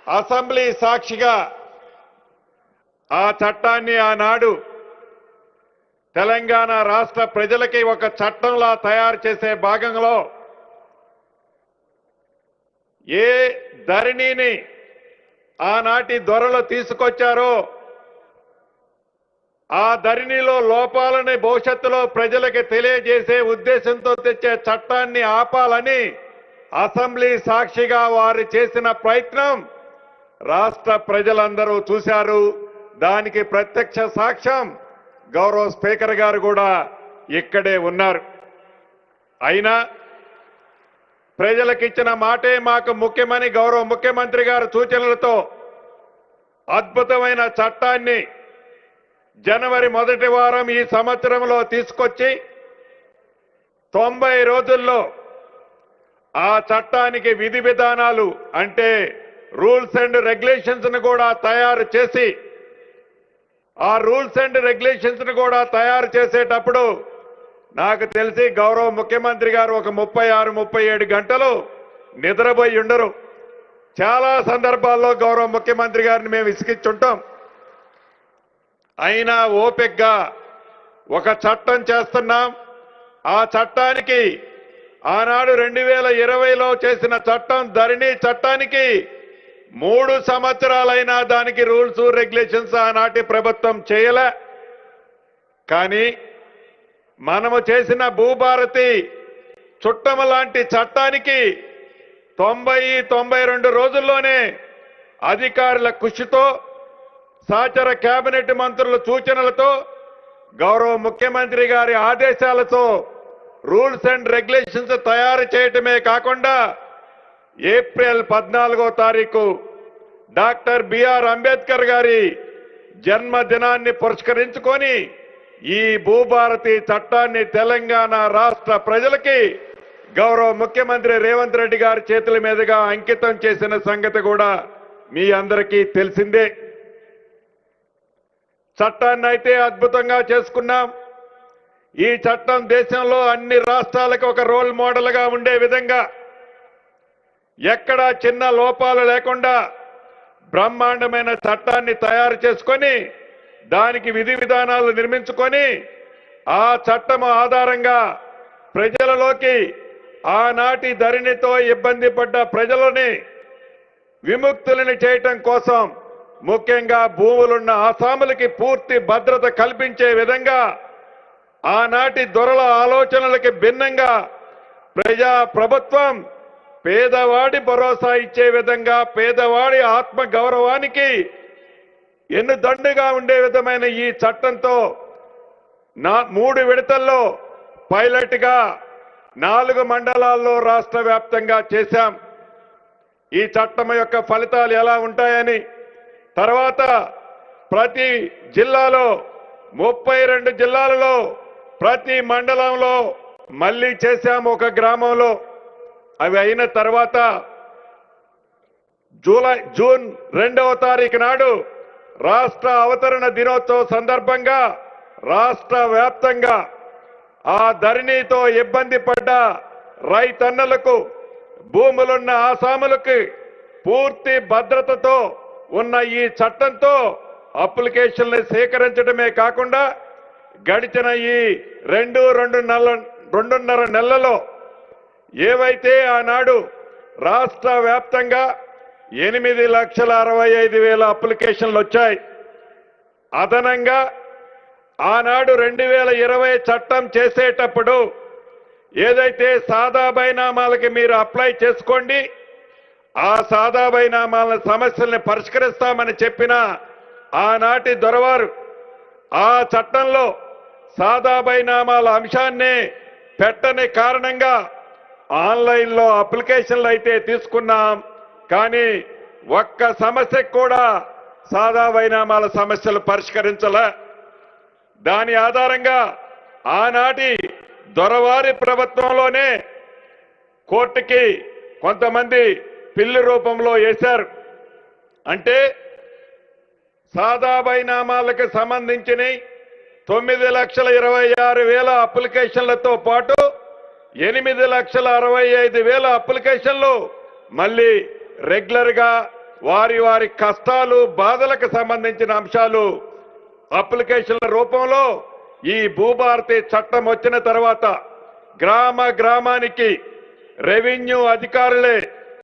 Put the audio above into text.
Assembly సాక్షిగా ఆ చట్టాన్ని ఆనాడు తెలంగాణ రాష్ట్ర ప్రజలకి ఒక చట్టంలా తయారు చేసే భాగంలో ఏ ధరణిని ఆనాటి దొరలు తీసుకొచ్చారో ఆ ధరణిలో లోపాలని భవిష్యత్తులో ప్రజలకు తెలియజేసే ఉద్దేశంతో తెచ్చే చట్టాన్ని ఆపాలని అసెంబ్లీ సాక్షిగా వారు చేసిన ప్రయత్నం రాష్ట్ర ప్రజలందరూ చూశారు. దానికి ప్రత్యక్ష సాక్ష్యం గౌరవ స్పీకర్ గారు కూడా ఇక్కడే ఉన్నారు. అయినా ప్రజలకు ఇచ్చిన మాటే మాకు ముఖ్యమని గౌరవ ముఖ్యమంత్రి గారి సూచనలతో అద్భుతమైన చట్టాన్ని జనవరి మొదటి వారం ఈ సంవత్సరంలో తీసుకొచ్చి 90 రోజుల్లో ఆ చట్టానికి విధి విధానాలు అంటే రూల్స్ అండ్ రెగ్యులేషన్స్ ను కూడా తయారు చేసి ఆ రూల్స్ అండ్ రెగ్యులేషన్స్ ను కూడా తయారు చేసేటప్పుడు నాకు తెలిసి గౌరవ ముఖ్యమంత్రి గారు ఒక 36-37 గంటలు నిద్రపోయి ఉండరు. చాలా సందర్భాల్లో గౌరవ ముఖ్యమంత్రి గారిని మేము విసిగించుంటాం. అయినా ఓపికగా ఒక చట్టం చేస్తున్నాం. ఆ చట్టానికి ఆనాడు 2020లో చేసిన చట్టం ధరణి చట్టానికి 3 సంవత్సరాలైనా దానికి రూల్స్ రెగ్యులేషన్స్ ఆనాటి ప్రభుత్వం చేయలే. కానీ మనము చేసిన భూభారతి చుట్టం లాంటి చట్టానికి 90-92 రోజుల్లోనే అధికారుల కృషితో సహచర కేబినెట్ మంత్రుల సూచనలతో గౌరవ ముఖ్యమంత్రి గారి ఆదేశాలతో రూల్స్ అండ్ రెగ్యులేషన్స్ తయారు చేయటమే కాకుండా ఏప్రిల్ 14వ తారీఖు డాక్టర్ బిఆర్ అంబేద్కర్ గారి జన్మదినాన్ని పురస్కరించుకొని ఈ భూభారతి చట్టాన్ని తెలంగాణ రాష్ట్ర ప్రజలకి గౌరవ ముఖ్యమంత్రి రేవంత్ రెడ్డి గారి చేతుల మీదుగా అంకితం చేసిన సంగతి కూడా మీ అందరికీ తెలిసిందే. చట్టాన్ని అయితే అద్భుతంగా చేసుకున్నాం. ఈ చట్టం దేశంలో అన్ని రాష్ట్రాలకు ఒక రోల్ మోడల్గా ఉండే విధంగా ఎక్కడా చిన్న లోపాలు లేకుండా బ్రహ్మాండమైన చట్టాన్ని తయారు చేసుకొని దానికి విధి విధానాలు నిర్మించుకొని ఆ చట్టం ఆధారంగా ప్రజలలోకి ఆనాటి ధరణితో ఇబ్బంది పడ్డ ప్రజలని విముక్తులని చేయటం కోసం ముఖ్యంగా భూములున్న ఆసాములకి పూర్తి భద్రత కల్పించే విధంగా ఆనాటి దొరల ఆలోచనలకి భిన్నంగా ప్రజా ప్రభుత్వం పేదవాడి భరోసా ఇచ్చే విధంగా పేదవాడి ఆత్మ గౌరవానికి ఎన్నుదండుగా ఉండే విధమైన ఈ చట్టంతో 3 విడతల్లో పైలట్ గా 4 మండలాల్లో రాష్ట్ర వ్యాప్తంగా చేశాం. ఈ చట్టం యొక్క ఫలితాలు ఎలా ఉంటాయని తర్వాత ప్రతి జిల్లాలో 32 జిల్లాలలో ప్రతి మండలంలో మళ్ళీ చేశాము ఒక గ్రామంలో. అవి అయిన తర్వాత జూన్ 2వ తారీఖు నాడు రాష్ట్ర అవతరణ దినోత్సవ సందర్భంగా రాష్ట్ర వ్యాప్తంగా ఆ ధరణితో ఇబ్బంది పడ్డ రైతన్నలకు భూములున్న ఆసాములకు పూర్తి భద్రతతో ఉన్న ఈ చట్టంతో అప్లికేషన్లు సేకరించడమే కాకుండా గడిచిన ఈ 2.5 నెలలలో ఏవైతే ఆనాడు రాష్ట్ర వ్యాప్తంగా 8,65,000 అప్లికేషన్లు వచ్చాయి. అదనంగా ఆనాడు 2020 చట్టం చేసేటప్పుడు ఏదైతే సాదా బైనామాలకి మీరు అప్లై చేసుకోండి ఆ సాదా బైనామాల సమస్యల్ని పరిష్కరిస్తామని చెప్పిన ఆనాటి దొరవారు ఆ చట్టంలో సాదా బైనామాల అంశాన్ని పెట్టని కారణంగా ఆన్లైన్లో అప్లికేషన్లు అయితే తీసుకున్నాం. కానీ ఒక్క సమస్యకు కూడా సాదా బైనామాల సమస్యలు పరిష్కరించలే. దాని ఆధారంగా ఆనాటి దొరవారి ప్రభుత్వంలోనే కోర్టుకి కొంతమంది పిల్లి రూపంలో వేశారు. అంటే సాదా బైనామాలకు సంబంధించిన 9,26,000 అప్లికేషన్లతో పాటు 8,65,000 అప్లికేషన్లు మళ్ళీ రెగ్యులర్ గా వారి వారి కష్టాలు బాధలకు సంబంధించిన అంశాలు అప్లికేషన్ల రూపంలో ఈ భూభారతి చట్టం వచ్చిన తర్వాత గ్రామ గ్రామానికి రెవెన్యూ అధికారులే